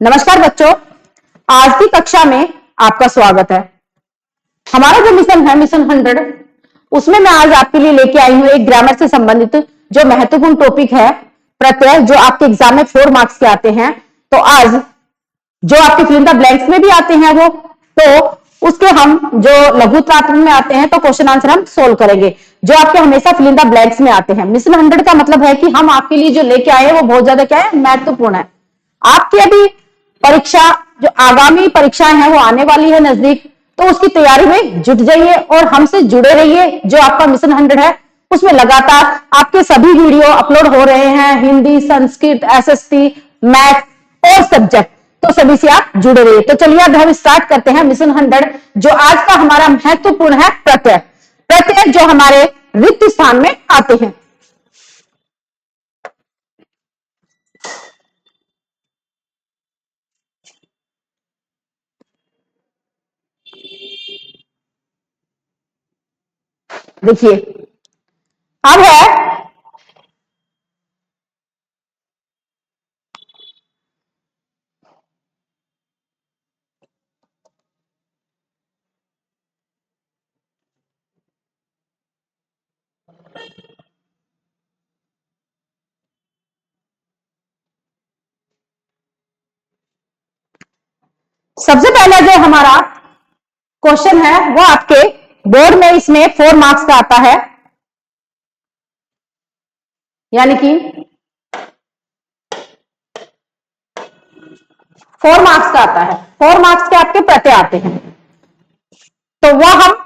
नमस्कार बच्चों, आज की कक्षा में आपका स्वागत है। हमारा जो मिशन है मिशन 100, उसमें मैं आज आपके लिए लेके आई हूं एक ग्रामर से संबंधित जो महत्वपूर्ण टॉपिक है प्रत्यय, जो आपके एग्जाम में 4 मार्क्स के आते हैं। तो आज जो आपके फिल इन द ब्लैंक्स में भी आते हैं वो, तो उसके हम जो लघुत्रात्मक में आते हैं तो क्वेश्चन आंसर हम सोल्व करेंगे, जो आपके हमेशा फिल इन द ब्लैंक्स में आते हैं। मिशन 100 का मतलब है कि हम आपके लिए जो लेके आए हैं वो बहुत ज्यादा क्या है, महत्वपूर्ण है। आपकी अभी परीक्षा, जो आगामी परीक्षाएं हैं वो आने वाली है नजदीक, तो उसकी तैयारी में जुट जाइए और हमसे जुड़े रहिए। जो आपका मिशन 100 है उसमें लगातार आपके सभी वीडियो अपलोड हो रहे हैं, हिंदी, संस्कृत, एसएसटी, मैथ और सब्जेक्ट, तो सभी से आप जुड़े रहिए। तो चलिए अब हम स्टार्ट करते हैं मिशन 100। जो आज का हमारा महत्वपूर्ण है प्रत्यय, प्रत्यय जो हमारे रिक्त स्थान में आते हैं। देखिए अब है सबसे पहला जो हमारा क्वेश्चन है वो आपके बोर्ड में इसमें 4 मार्क्स का आता है, यानी कि 4 मार्क्स का आता है। 4 मार्क्स के आपके प्रत्यय आते हैं, तो वह हम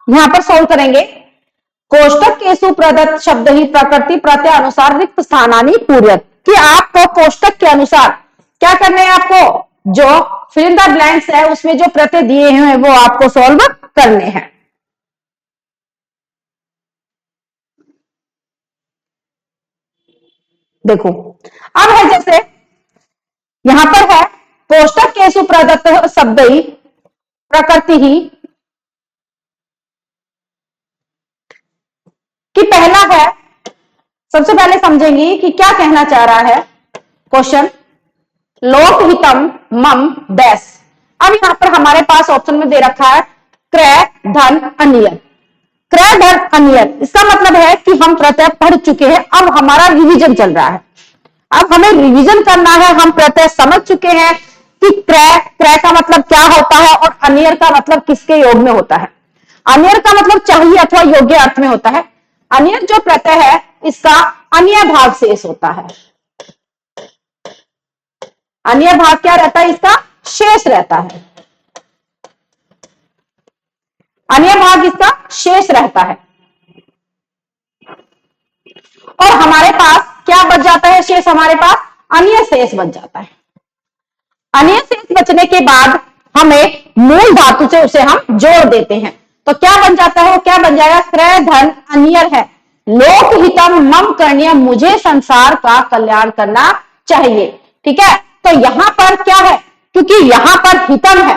यहां पर सोल्व करेंगे। कोष्टक केसु प्रदत्त शब्द ही प्रकृति प्रत्यय अनुसार रिक्त स्थानानि पूर्यत, कि आपको कोष्टक के अनुसार क्या करना है, आपको जो फिल इन द ब्लैंक्स है उसमें जो प्रत्यय दिए हैं वो आपको सॉल्व करने हैं। देखो अब है, जैसे यहां पर है कोष्टक केसु प्रदत्त शब्द ही प्रकृति ही, कि पहला है, सबसे पहले समझेंगे कि क्या कहना चाह रहा है क्वेश्चन। लोकहितम मम डैश। अब यहां पर हमारे पास ऑप्शन में दे रखा है क्रय धन अनियत। क्रय धन अनियत, इसका मतलब है कि हम प्रत्यय पढ़ चुके हैं, अब हमारा रिवीजन चल रहा है। अब हमें रिवीजन करना है। हम प्रत्यय समझ चुके हैं कि क्रय, क्रय का मतलब क्या होता है और अनियर का मतलब किसके योग में होता है। अनियर का मतलब चाहिए अथवा योग्य अर्थ में होता है। अनियर जो प्रत्यय है इसका अन्य भाग शेष होता है। अन्य भाग क्या रहता है, इसका शेष रहता है। अन्य भाग इसका शेष रहता है और हमारे पास क्या बच जाता है शेष, हमारे पास अन्य शेष बच जाता है। अन्य शेष बचने के बाद हमें मूल धातु से उसे हम जोड़ देते हैं, तो क्या बन जाता है, वो क्या बन जाएगा, क्रय धन अनियर है। लोकहितम मम करणीय, मुझे संसार का कल्याण करना चाहिए। ठीक है, तो यहां पर क्या है, क्योंकि यहां पर हितम है,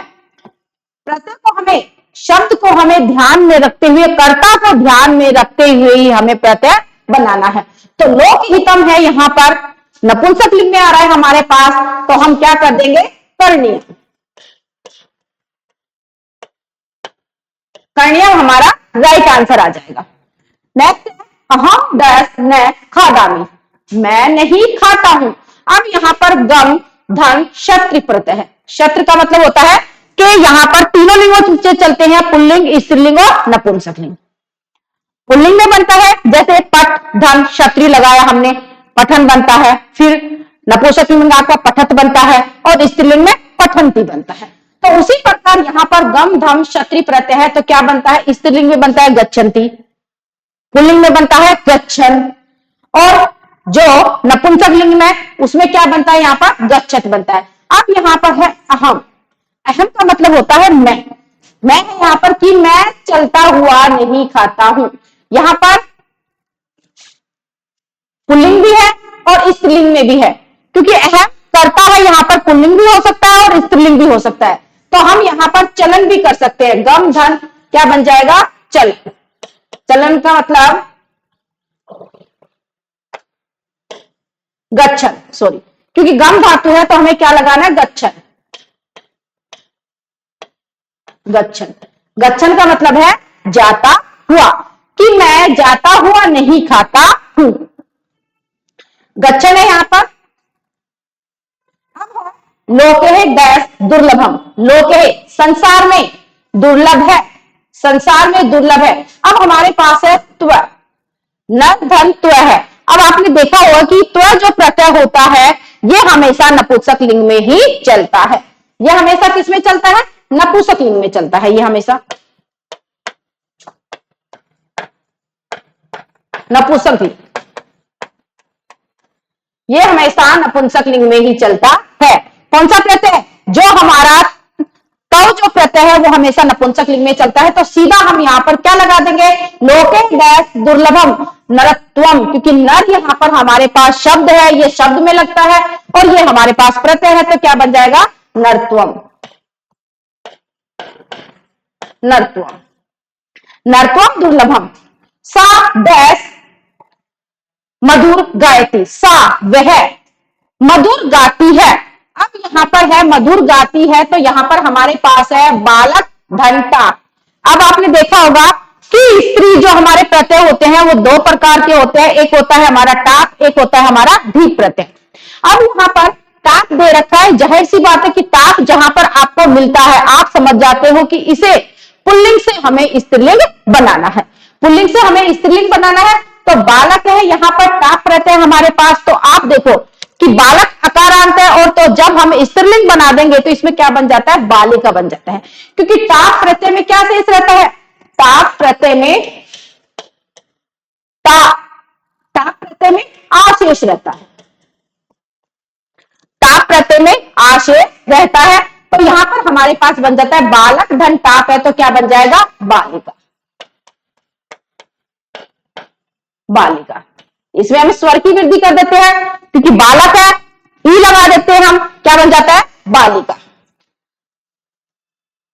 प्रत्यय को हमें, शब्द को हमें ध्यान में रखते हुए, कर्ता को ध्यान में रखते हुए ही हमें प्रत्यय बनाना है। तो लोकहितम है, यहां पर नपुंसक लिंग में आ रहा है हमारे पास, तो हम क्या कर देंगे, करणीय। करणीय हमारा राइट आंसर आ जाएगा। नेक्स्ट, अहम डैश न खादामी, मैं नहीं खाता हूं। अब यहां पर गम धन शत्रु प्रत्यय है। शत्रु का मतलब होता है कि यहां पर तीनों लिंगों से चलते हैं, पुल्लिंग, स्त्रीलिंग और नपुंसक लिंग। पुल्लिंग में बनता है जैसे पठ धन क्षत्रिय लगाया हमने, पठन बनता है। फिर नपुंसक लिंग आपका पठत बनता है और स्त्रीलिंग में पठंती बनता है। तो उसी प्रकार यहां पर गम धम क्षत्रिय प्रत्यय है, तो क्या बनता है, स्त्रीलिंग में बनता है गच्छन्ति, पुल्लिंग में बनता है गच्छन, और जो नपुंसक लिंग में उसमें क्या बनता है, यहां पर गच्छत बनता है। अब यहां पर है अहम। अहम का मतलब होता है मैं है यहां पर कि मैं चलता हुआ नहीं खाता हूं। यहां पर पुल्लिंग भी है और स्त्रीलिंग में भी है, क्योंकि अहम करता है, यहां पर पुल्लिंग भी हो सकता है और स्त्रीलिंग भी हो सकता है। तो हम यहां पर चलन भी कर सकते हैं, गम धन क्या बन जाएगा, चल। चलन का मतलब गच्छन, सॉरी, क्योंकि गम धातु है तो हमें क्या लगाना है, गच्छन। गच्छन, गच्छन का मतलब है जाता हुआ, कि मैं जाता हुआ नहीं खाता हूं। गच्छन है यहां पर। लोके डैश दुर्लभम, लोके संसार में दुर्लभ है, संसार में दुर्लभ है। अब हमारे पास है त्व, न धन त्व है। अब आपने देखा होगा कि त्व जो प्रत्यय होता है यह हमेशा नपुंसक लिंग में ही चलता है। यह हमेशा किस में चलता है, नपुंसक लिंग में चलता है। यह हमेशा नपुंसक लिंग, ये हमेशा नपुंसक लिंग में ही चलता है। कौन सा प्रत्यय, जो हमारा तो जो प्रत्यय है वो हमेशा नपुंसक लिंग में चलता है। तो सीधा हम यहां पर क्या लगा देंगे, लोके डैश दुर्लभम नरत्वम, क्योंकि नर यहां पर हमारे पास शब्द है, ये शब्द में लगता है और ये हमारे पास प्रत्यय है, तो क्या बन जाएगा, नरत्वम। नरत्वम, नरत्वम दुर्लभम। सा डैश मधुर गायती, सा वह मधुर गाती है। अब यहां पर है मधुर गाती है, तो यहां पर हमारे पास है बालक घंटा। अब आपने देखा होगा कि स्त्री जो हमारे प्रत्यय होते हैं वो दो प्रकार के होते हैं, एक होता है हमारा टाप, एक होता है हमारा धी प्रत्यय। अब यहां पर टाप दे रखा है, जाहिर सी बात है कि टाप जहां पर आपको मिलता है आप समझ जाते हो कि इसे पुल्लिंग से हमें स्त्रीलिंग बनाना है, पुल्लिंग से हमें स्त्रीलिंग बनाना है। तो बालक है, यहां पर टाप प्रत्यय हमारे पास, तो आप देखो कि बालक अकारांत है, और तो जब हम स्त्रीलिंग बना देंगे तो इसमें क्या बन जाता है, बालिका बन जाता है। क्योंकि टाप प्रत्यय में क्या शेष रहता है, टाप प्रत्यय में टाप प्रत्यय में आशेष रहता है, टाप प्रत्यय में आशेष रहता है। तो यहां पर हमारे पास बन जाता है बालक धन टाप है, तो क्या बन जाएगा, बालिका। बालिका, इसमें हम स्वर की वृद्धि कर देते हैं, क्योंकि बालक है, ई लगा देते हैं हम, क्या बन जाता है, बालिका।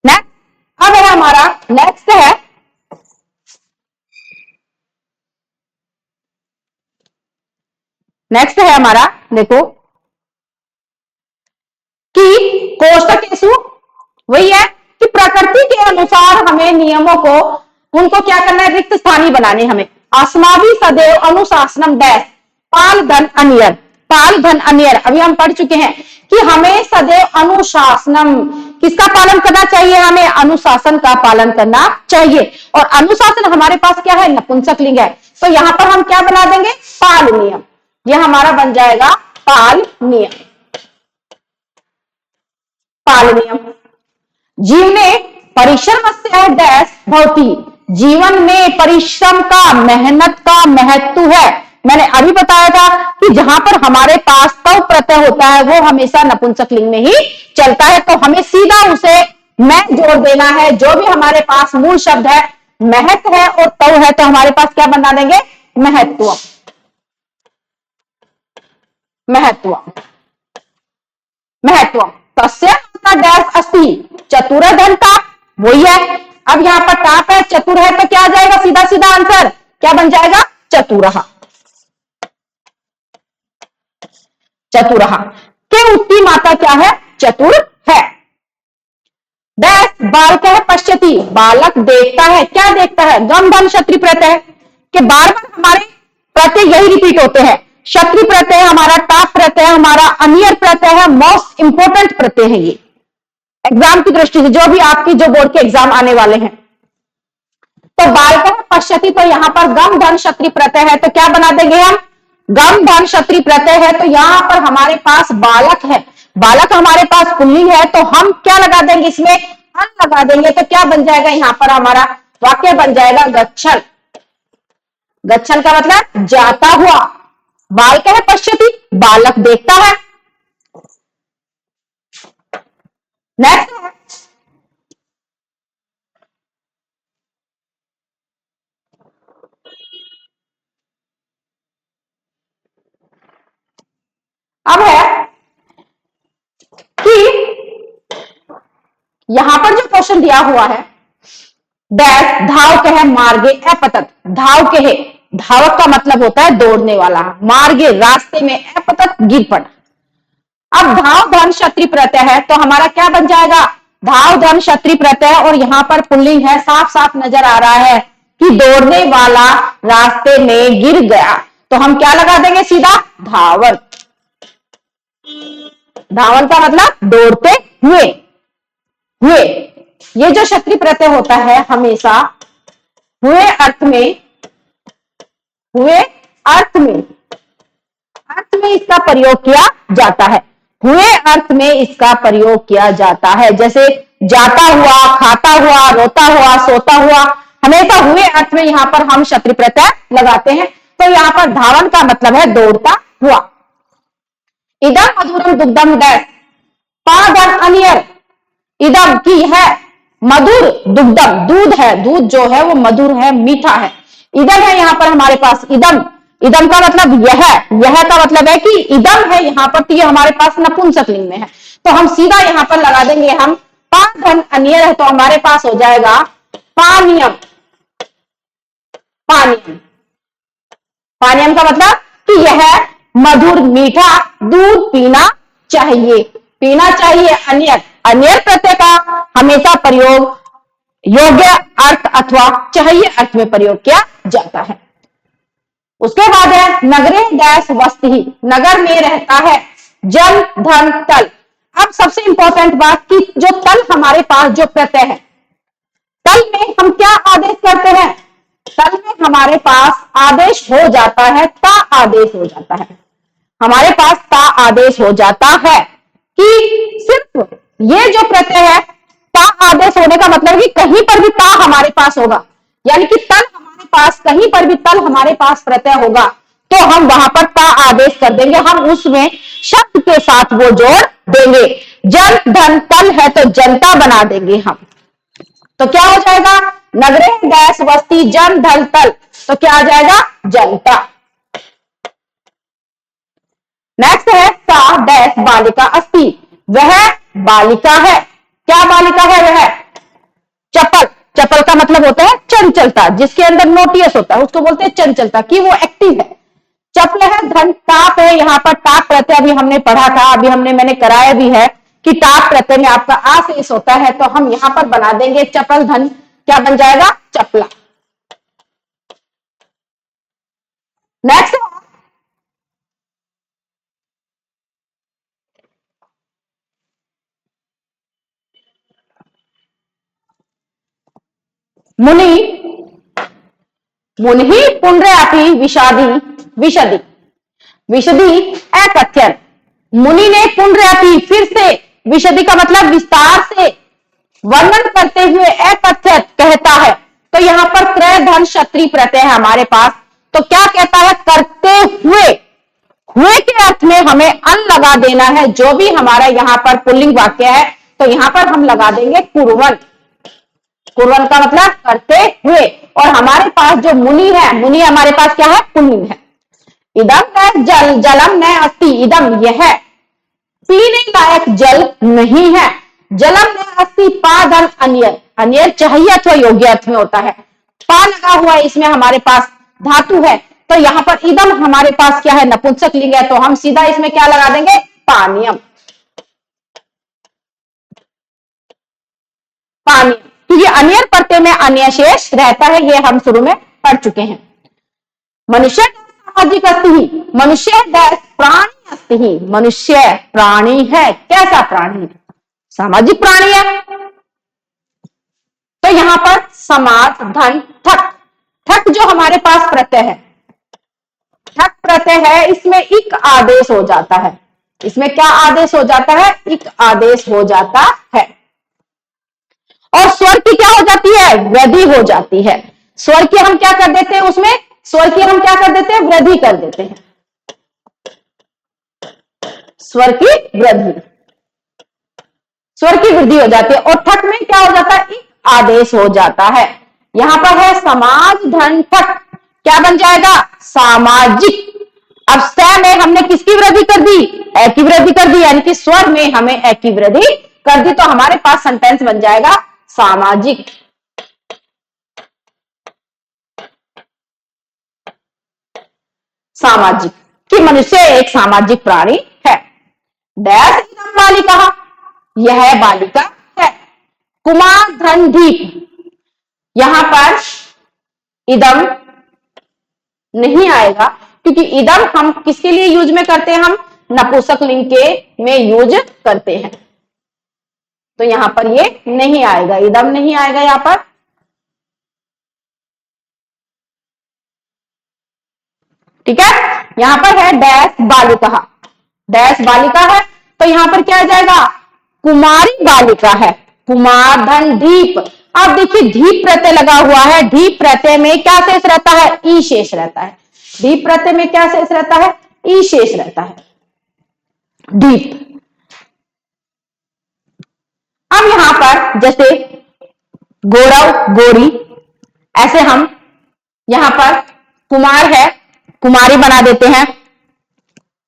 नेक्स्ट, अब है हमारा नेक्स्ट है हमारा, देखो कि कोष्ठकेषु, वही है कि प्रकृति के अनुसार हमें नियमों को, उनको क्या करना है, रिक्त स्थानीय बनाने हमें। अस्माभि सदैव अनुशासनम डैश पाल धन अनियर, पाल धन अनियर। अभी हम पढ़ चुके हैं कि हमें सदैव अनुशासनम, किसका पालन करना चाहिए, हमें अनुशासन का पालन करना चाहिए। और अनुशासन हमारे पास क्या है, नपुंसक लिंग है, तो यहां पर हम क्या बना देंगे, पाल नियम। यह हमारा बन जाएगा पाल नियम, पाल नियम। जीवने परिश्रम से डैश भवती, जीवन में परिश्रम का, मेहनत का महत्व है। मैंने अभी बताया था कि जहां पर हमारे पास तव प्रत्यय होता है वो हमेशा नपुंसक लिंग में ही चलता है, तो हमें सीधा उसे मैं जोड़ देना है। जो भी हमारे पास मूल शब्द है, महत्व है और तव है, तो हमारे पास क्या बना देंगे, महत्व, महत्व, महत्व। तस्य डैश अस्ति चतुर धन टाप, वही है। अब यहां पर टाप है, चतुर है, तो क्या आ जाएगा, सीधा सीधा आंसर क्या बन जाएगा, चतुरहा। चतुरहा के उत्ती माता क्या है, चतुर है। डैश बालक है पश्यति, बालक देखता है, क्या देखता है, गम धन क्षत्रि प्रत्यय, के बार बार हमारे प्रत्यय यही रिपीट होते हैं। क्षत्रि प्रत्यय हमारा, टाप प्रत्यय हमारा, अनियर प्रत्यय है, मोस्ट इंपोर्टेंट प्रत्यय है ये एग्जाम की दृष्टि से, जो भी आपकी जो बोर्ड के एग्जाम आने वाले हैं। तो बालक पश्यति, तो यहां पर गम धन क्षत्रि प्रत्यय है, तो क्या बना देंगे हम, गम धन क्षत्रि प्रत्यय है, तो यहां पर हमारे पास बालक है, बालक हमारे पास पुल्लिंग है, तो हम क्या लगा देंगे, इसमें अन लगा देंगे, तो क्या बन जाएगा, यहां पर हमारा वाक्य बन जाएगा गच्छन। गच्छन का मतलब जाता हुआ, बालक है पश्यति, बालक देखता है। नेक्स्ट है अब है कि यहां पर जो क्वेश्चन दिया हुआ है, डैश धाव कहे मार्गे अपतत, धाव कहे, धावक का मतलब होता है दौड़ने वाला, मार्गे रास्ते में, अपतत गिर पड़ा। अब धाव धन क्षत्रि प्रत्यय है तो हमारा क्या बन जाएगा, धाव धन क्षत्रि प्रत्यय, और यहां पर पुल्लिंग है, साफ साफ नजर आ रहा है कि दौड़ने वाला रास्ते में गिर गया, तो हम क्या लगा देंगे सीधा, धावन। धावन का मतलब दौड़ते हुए, हुए। ये जो क्षत्रि प्रत्यय होता है हमेशा हुए अर्थ में, हुए अर्थ में, अर्थ में इसका प्रयोग किया जाता है, हुए अर्थ में इसका प्रयोग किया जाता है। जैसे जाता हुआ, खाता हुआ, रोता हुआ, सोता हुआ, हमेशा हुए अर्थ में यहां पर हम क्षत्रि प्रत्यय लगाते हैं। तो यहां पर धावन का मतलब है दौड़ता हुआ। इदम मधुरम दुग्धम डैश, पादन अनियर, इदम की है मधुर दुग्धम, दूध है, दूध जो है वो मधुर है, मीठा है। इदम है यहां पर हमारे पास, इदम, इदम का मतलब यह का मतलब है कि इदम है यहां पर, तो ये हमारे पास नपुंसक लिंग में है, तो हम सीधा यहां पर लगा देंगे हम पाधन अनियर है, तो हमारे पास हो जाएगा पानियम। पानियम, पानियम का मतलब कि यह मधुर मीठा दूध पीना चाहिए, पीना चाहिए। अनियर, अनियर प्रत्यय का हमेशा प्रयोग योग्य अर्थ अथवा चाहिए अर्थ में प्रयोग किया जाता है। उसके बाद है नगरे डैश वस्ती, नगर में रहता है जन धन तल। अब सबसे इंपॉर्टेंट बात कि जो तल हमारे पास जो प्रत्यय है, तल में हम क्या आदेश करते हैं, तल में हमारे पास आदेश हो जाता है, ता आदेश हो जाता है, हमारे पास ता आदेश हो जाता है कि सिर्फ ये जो प्रत्यय है, ता आदेश होने का मतलब कि कहीं पर भी ता हमारे पास होगा, यानी कि तल हमारे पास, कहीं पर भी तल हमारे पास प्रत्यय होगा तो हम वहां पर ता आदेश कर देंगे, हम उसमें शब्द के साथ वो जोड़ देंगे। जन धन तल है तो जनता बना देंगे हम, तो क्या हो जाएगा, नगरे डैश वस्ती जन धन तल, तो क्या आ जाएगा, जनता। नेक्स्ट है सा डैश बालिका अस्ति, वह बालिका है, क्या बालिका है, वह चपल, चपल का मतलब होता है चंचलता, जिसके अंदर नोटियस होता है उसको बोलते हैं चंचलता, कि वो एक्टिव है। चपल है, धन ताप है, यहां पर ताप प्रत्यय अभी हमने पढ़ा था, अभी मैंने कराया भी है कि ताप प्रत्यय में आपका आ शेष होता है, तो हम यहां पर बना देंगे चपल धन, क्या बन जाएगा, चपला। नेक्स्ट मुनि, मुनि पुनरअपि विषादी, विशदी, विशदी अकथ्यन, मुनि ने पुनरअपि फिर से, विशदी का मतलब विस्तार से वर्णन करते हुए अकथ्यत कहता है, तो यहां पर क्रय धन क्षत्रि प्रत्यय है हमारे पास, तो क्या कहता है, करते हुए, हुए के अर्थ में हमें अन लगा देना है, जो भी हमारा यहां पर पुल्लिंग वाक्य है तो यहां पर हम लगा देंगे कुर्वन। कुर्वन का मतलब करते हुए, और हमारे पास जो मुनि है, मुनि हमारे पास क्या है, पुल्लिंग है। इदम न जल जलम न अस्ति, इदम यह पीने लायक जल नहीं है, जलम न अस्ति पादन अनियर, अनियर चाहिए अथवा योग्य अर्थ में होता है, पा लगा हुआ है इसमें हमारे पास धातु है, तो यहां पर इदम हमारे पास क्या है, नपुंसक लिंग है, तो हम सीधा इसमें क्या लगा देंगे, पानियम। पानी, क्योंकि अनियर प्रत्यय में अन्य शेष रहता है, ये हम शुरू में पढ़ चुके हैं। मनुष्य सामाजिक अस्ति ही, मनुष्य प्राणी अस्ति ही, मनुष्य प्राणी है, कैसा प्राणी है, सामाजिक प्राणी है, तो यहां पर समाज धन ठक, ठक जो हमारे पास प्रत्यय है, ठक प्रत्यय है, इसमें इक आदेश हो जाता है, इसमें क्या आदेश हो जाता है, इक आदेश हो जाता है, और स्वर की क्या हो जाती है, वृद्धि हो जाती है, स्वर की हम क्या कर देते हैं, उसमें स्वर की हम क्या कर देते हैं, वृद्धि कर देते हैं, स्वर की वृद्धि, स्वर की वृद्धि हो जाती है, और ठक में क्या हो जाता है, एक आदेश हो जाता है। यहां पर है समाज धन ठक, क्या बन जाएगा, सामाजिक। अब स में हमने किसकी वृद्धि कर दी, ए की वृद्धि कर दी, यानी कि स्वर में हमें ए की वृद्धि कर दी, तो हमारे पास सेंटेंस बन जाएगा सामाजिक। सामाजिक, कि मनुष्य एक सामाजिक प्राणी है। डैश इदम बालिका, यह बालिका है। कुमार धन दीप, यहां पर इदम नहीं आएगा, क्योंकि इदम हम किसके लिए यूज में करते हैं, हम नपुंसक लिंग के में यूज करते हैं, तो यहां पर ये नहीं आएगा, इदम नहीं आएगा यहां पर। ठीक है, यहां पर है डैश बालिका, डैश बालिका है, तो यहां पर क्या आ जाएगा, कुमारी बालिका है। कुमार धन दीप, अब देखिए दीप प्रत्यय लगा हुआ है, दीप प्रत्यय में क्या शेष रहता है, ई शेष रहता है। दीप प्रत्यय में क्या शेष रहता है, ई शेष रहता है, दीप। अब यहां पर जैसे गौरव गोरी, ऐसे हम यहां पर कुमार है, कुमारी बना देते हैं।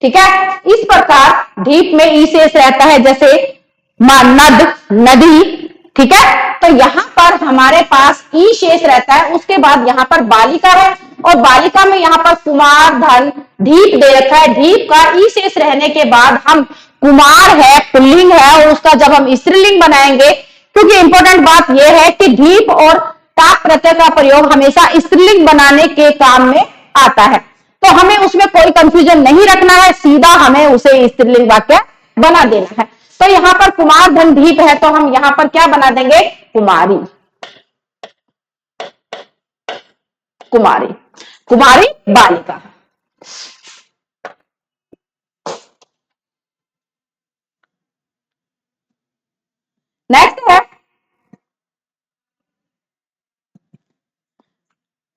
ठीक है, इस प्रकार दीप में ई शेष रहता है, जैसे नद नदी। ठीक है, तो यहां पर हमारे पास ई शेष रहता है, उसके बाद यहां पर बालिका है, और बालिका में यहां पर कुमार धन दीप दे रखा है। दीप का ई शेष रहने के बाद हम कुमार है, पुल्लिंग है, और उसका जब हम स्त्रीलिंग बनाएंगे, क्योंकि इंपॉर्टेंट बात यह है कि दीप और टाक प्रत्यय का प्रयोग हमेशा स्त्रीलिंग बनाने के काम में आता है, तो हमें उसमें कोई कंफ्यूजन नहीं रखना है, सीधा हमें उसे स्त्रीलिंग वाक्य बना देना है। तो यहां पर कुमार धन दीप है, तो हम यहां पर क्या बना देंगे, कुमारी, कुमारी, कुमारी बालिका। नेक्स्ट है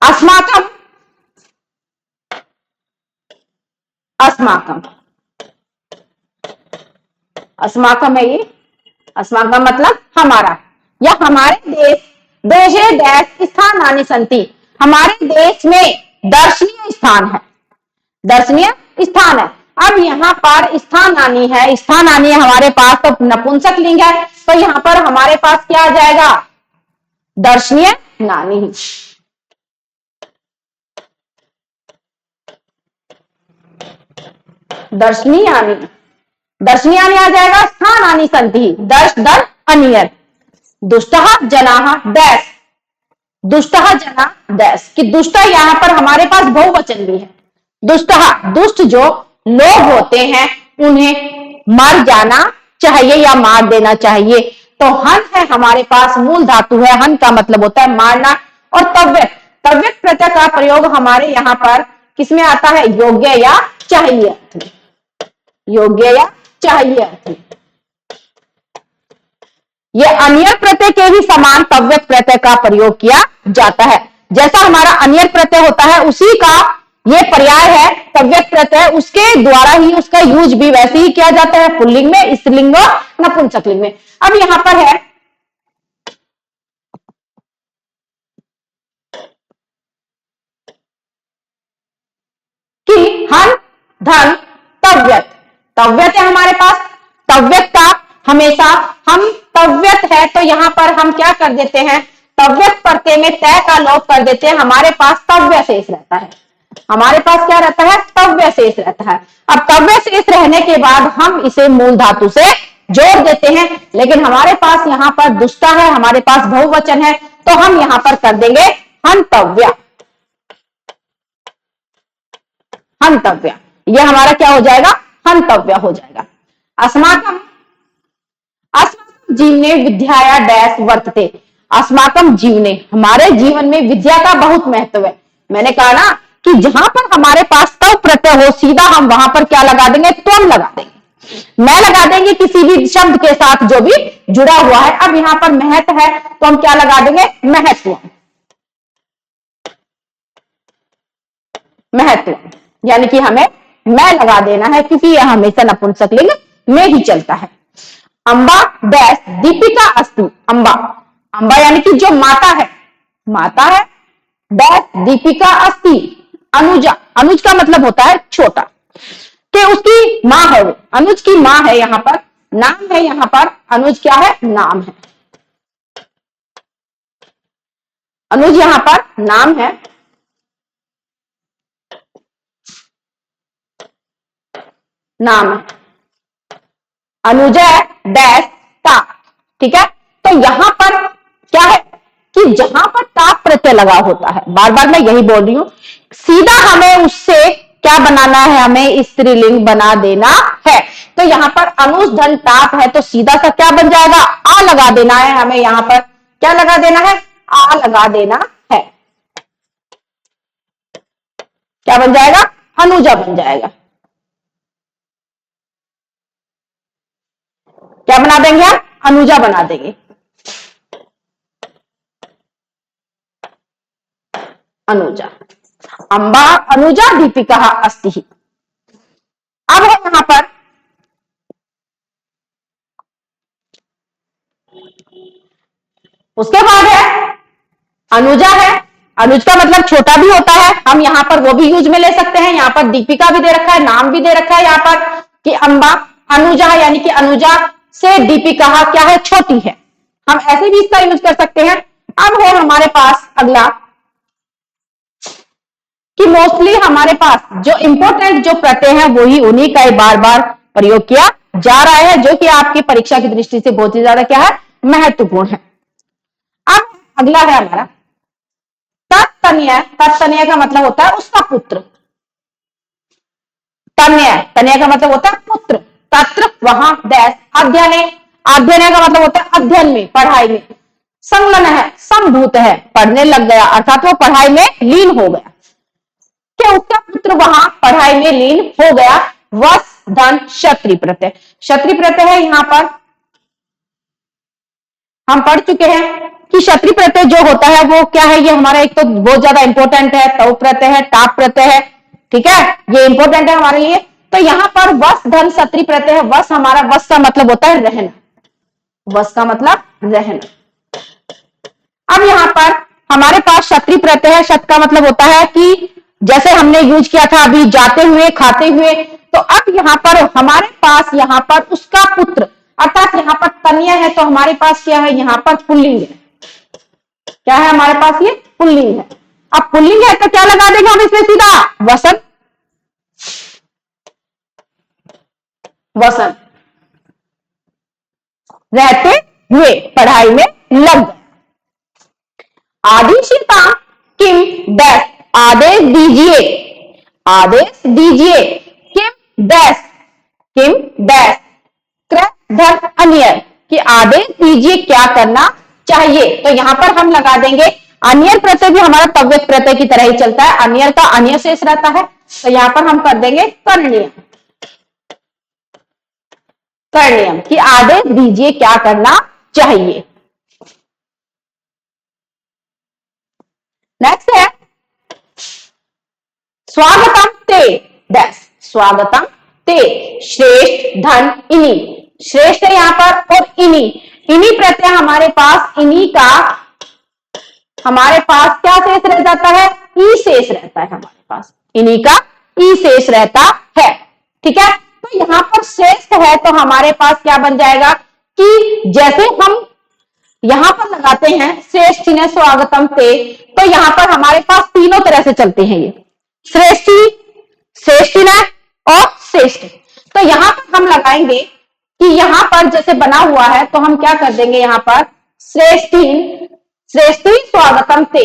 अस्माकम, अस्माकम, अस्माकम है ये, अस्माकम मतलब हमारा, या हमारे देश, देशे डैश स्थानानि सन्ति, हमारे देश में दर्शनीय स्थान है, दर्शनीय स्थान है। अब यहां पर स्थानानि है, स्थानानि हमारे पास तो नपुंसक लिंग है, तो यहां पर हमारे पास क्या आ जाएगा, दर्शनीय नानी, दर्शनीय आनी, दर्शनीय आनी आ जाएगा, स्थान आनी संति, दर्श दर अनियर, दुष्टः जनाः डैश, दुष्टः जना डैश, कि दुष्ट यहां पर हमारे पास बहुवचन भी है। दुष्टः, दुष्ट जो लोग होते हैं उन्हें मर जाना चाहिए या मार देना चाहिए, तो हन है हमारे पास मूल धातु है, हन का मतलब होता है मारना, और तव्यक, तव्यक प्रत्यय का प्रयोग हमारे यहां पर किसमें आता है, योग्य या चाहिए अर्थ में, योग्य या चाहिए अर्थ में। यह अनियर प्रत्यय के ही समान तव्यक प्रत्यय का प्रयोग किया जाता है, जैसा हमारा अनियर प्रत्यय होता है उसी का ये पर्याय है तव्यक प्रत्यय, उसके द्वारा ही उसका यूज भी वैसे ही किया जाता है, पुल्लिंग में, स्त्रीलिंग और नपुंसक लिंग में। अब यहां पर है कि हन धन तव्यत, तव्यत है हमारे पास, तव्यत का हमेशा हम तव्यत है, तो यहां पर हम क्या कर देते हैं, तव्यत प्रत्यय में तय का लोप कर देते हैं, हमारे पास तव्य शेष रहता है, हमारे पास क्या रहता है, तव्य शेष रहता है। अब तव्य शेष रहने के बाद हम इसे मूल धातु से जोड़ देते हैं, लेकिन हमारे पास यहां पर दुष्टा है, हमारे पास बहुवचन है, तो हम यहां पर कर देंगे हंतव्य, हंतव्य, यह हमारा क्या हो जाएगा, हंतव्य हो जाएगा। अस्माकम, अस्माकम जीवने विद्याया डैश वर्तते, अस्माकम जीवने, हमारे जीवन में विद्या का बहुत महत्व है। मैंने कहा ना कि जहां पर हमारे पास तव प्रत्यय हो, सीधा हम वहां पर क्या लगा देंगे, त्वम लगा देंगे, मैं लगा देंगे किसी भी शब्द के साथ जो भी जुड़ा हुआ है। अब यहां पर महत है, तो हम क्या लगा देंगे, महत्व, महत्व, यानी कि हमें मैं लगा देना है, क्योंकि यह हमेशा नपुंसक लिंग में ही चलता है। अंबा डैश दीपिका अस्ति, अंबा, अंबा यानी कि जो माता है, माता है, डैश दीपिका अस्ति, अनुजा, अनुज का मतलब होता है छोटा, कि उसकी मां है वो, अनुज की मां है, यहां पर नाम है, यहां पर अनुज क्या है, नाम है, अनुज यहां पर नाम है, नाम है। अनुजा डैश टाप, ठीक है। तो यहां पर क्या है कि जहां पर टाप प्रत्यय लगा होता है, बार बार मैं यही बोल रही हूं, सीधा हमें उससे क्या बनाना है, हमें स्त्रीलिंग बना देना है। तो यहां पर अनुज धन टाप है, तो सीधा सा क्या बन जाएगा, आ लगा देना है हमें, यहां पर क्या लगा देना है, आ लगा देना है। क्या बन जाएगा, अनुजा बन जाएगा। क्या बना देंगे हम, अनुजा बना देंगे, अनुजा। अंबा अनुजा दीपिका अस्ति। अब है यहां पर उसके बाद है अनुजा है, अनुज का मतलब छोटा भी होता है, हम यहां पर वो भी यूज में ले सकते हैं। यहां पर दीपिका भी दे रखा है, नाम भी दे रखा है यहां पर कि अंबा अनुजा, यानी कि अनुजा से दीपिका क्या है, छोटी है, हम ऐसे भी इसका यूज कर सकते हैं। अब है हमारे पास अगला कि मोस्टली हमारे पास जो इंपॉर्टेंट जो प्रत्यय हैं वही उन्हीं का बार बार प्रयोग किया जा रहा है, जो कि आपकी परीक्षा की दृष्टि से बहुत ही ज्यादा क्या है, महत्वपूर्ण है। अब अगला है हमारा तत्तनय। तत्तनय का मतलब होता है उसका पुत्र। तनय, तनय का मतलब होता है पुत्र। तत्र वहां डैश अध्ययन, अध्ययन का मतलब होता है अध्ययन में, पढ़ाई में। संलग्न है, संभूत है, पढ़ने लग गया, अर्थात वो पढ़ाई में लीन हो गया, कि उसका पुत्र वहां पढ़ाई में लीन हो गया। वस धन क्षत्रिय प्रत्यय, क्षत्रिय प्रत्यय है यहां पर, हम पढ़ चुके हैं कि क्षत्रिय प्रत्यय जो होता है वो क्या है, ये हमारा एक तो बहुत ज्यादा इंपॉर्टेंट है, तव प्रत्यय है, टाप प्रत्यय है, ठीक है, ये इंपॉर्टेंट है हमारे लिए। तो यहां पर वस धन क्षत्रिय प्रत्यय है। वस हमारा, वस का मतलब होता है रहना, वस का मतलब रहना। अब यहां पर हमारे पास क्षत्रिय प्रत्यय है, शत का मतलब होता है कि जैसे हमने यूज किया था अभी जाते हुए, खाते हुए। तो अब यहां पर हमारे पास यहां पर उसका पुत्र, अर्थात यहां पर तन्य है, तो हमारे पास क्या है, यहां पर पुल्लिंग है। क्या है हमारे पास, ये पुल्लिंग है। अब पुल्लिंग है तो क्या लगा देंगे हम इसमें, सीधा वसन, वसन, रहते हुए, पढ़ाई में लग गए। आदेशिका किम डैश, आदेश दीजिए, आदेश दीजिए, किम डैश, किम डैश धन अनियर, कि आदेश दीजिए क्या करना चाहिए। तो यहां पर हम लगा देंगे अनियर प्रत्यय भी हमारा तव्यक प्रत्यय की तरह ही चलता है, अनियर का अनियर शेष रहता है, तो यहां पर हम कर देंगे करनियम, करनियम, कि आदेश दीजिए क्या करना चाहिए। नेक्स्ट है स्वागतम ते डैश, स्वागतम ते श्रेष्ठ धन इनी, श्रेष्ठ है यहां पर, और इनी, इनी प्रत्यय हमारे पास, इनी का हमारे पास क्या शेष रह जाता है, ई शेष रहता है हमारे पास, इनी का ई शेष रहता है, ठीक है। तो यहां पर श्रेष्ठ है तो हमारे पास क्या बन जाएगा कि जैसे हम यहां पर लगाते हैं श्रेष्ठ ने स्वागतम ते, तो यहां पर हमारे पास तीनों तरह से चलते हैं ये, श्रेष्ठी, श्रेष्ठी ने और श्रेष्ठ। तो यहां पर हम लगाएंगे कि यहां पर जैसे बना हुआ है तो हम क्या कर देंगे, यहां पर श्रेष्ठी, श्रेष्ठी स्वागतम ते,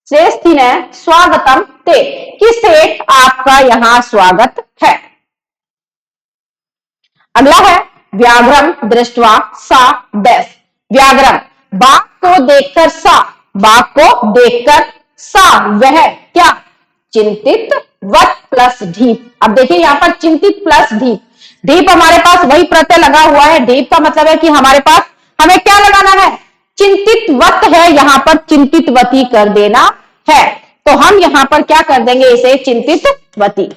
श्रेष्ठी ने स्वागतम ते, कि सेठ आपका यहां स्वागत है। अगला है व्याघ्रम दृष्टवा सा डैश, व्याघ्रम बाघ को देखकर सा, बाघ को देखकर सा वह क्या, चिंतित वत प्लस ढीप। अब देखिए यहां पर चिंतित प्लस ढीप, ढीप हमारे पास वही प्रत्यय लगा हुआ है, ढीप का मतलब है कि हमारे पास हमें क्या लगाना है, चिंतित वत है, यहां पर चिंतित वती कर देना है। तो हम यहां पर क्या कर देंगे, इसे चिंतित वती,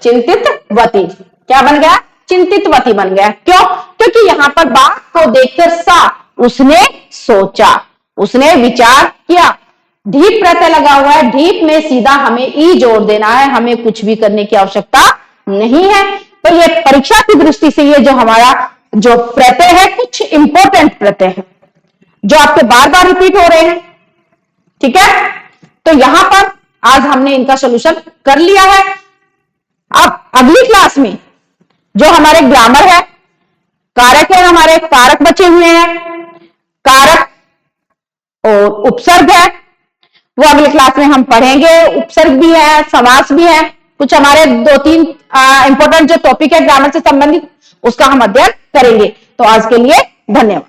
चिंतित वती, क्या बन गया, चिंतित वती बन गया। क्यों, क्योंकि यहां पर बाघ को देखकर सा, उसने सोचा, उसने विचार किया। ढीप प्रत्यय लगा हुआ है, ढीप में सीधा हमें ई जोड़ देना है, हमें कुछ भी करने की आवश्यकता नहीं है। तो ये परीक्षा की दृष्टि से ये जो हमारा जो प्रत्यय है कुछ इंपॉर्टेंट प्रत्यय है। जो आपके बार बार रिपीट हो रहे हैं। ठीक है, तो यहां पर आज हमने इनका सोल्यूशन कर लिया है। अब अगली क्लास में जो हमारे ग्रामर है, कारक है, हमारे कारक बचे हुए हैं, कारक और उपसर्ग है, वो अगली क्लास में हम पढ़ेंगे। उपसर्ग भी है, समास भी है, कुछ हमारे 2-3 इंपॉर्टेंट जो टॉपिक है ग्रामर से संबंधित, उसका हम अध्ययन करेंगे। तो आज के लिए धन्यवाद।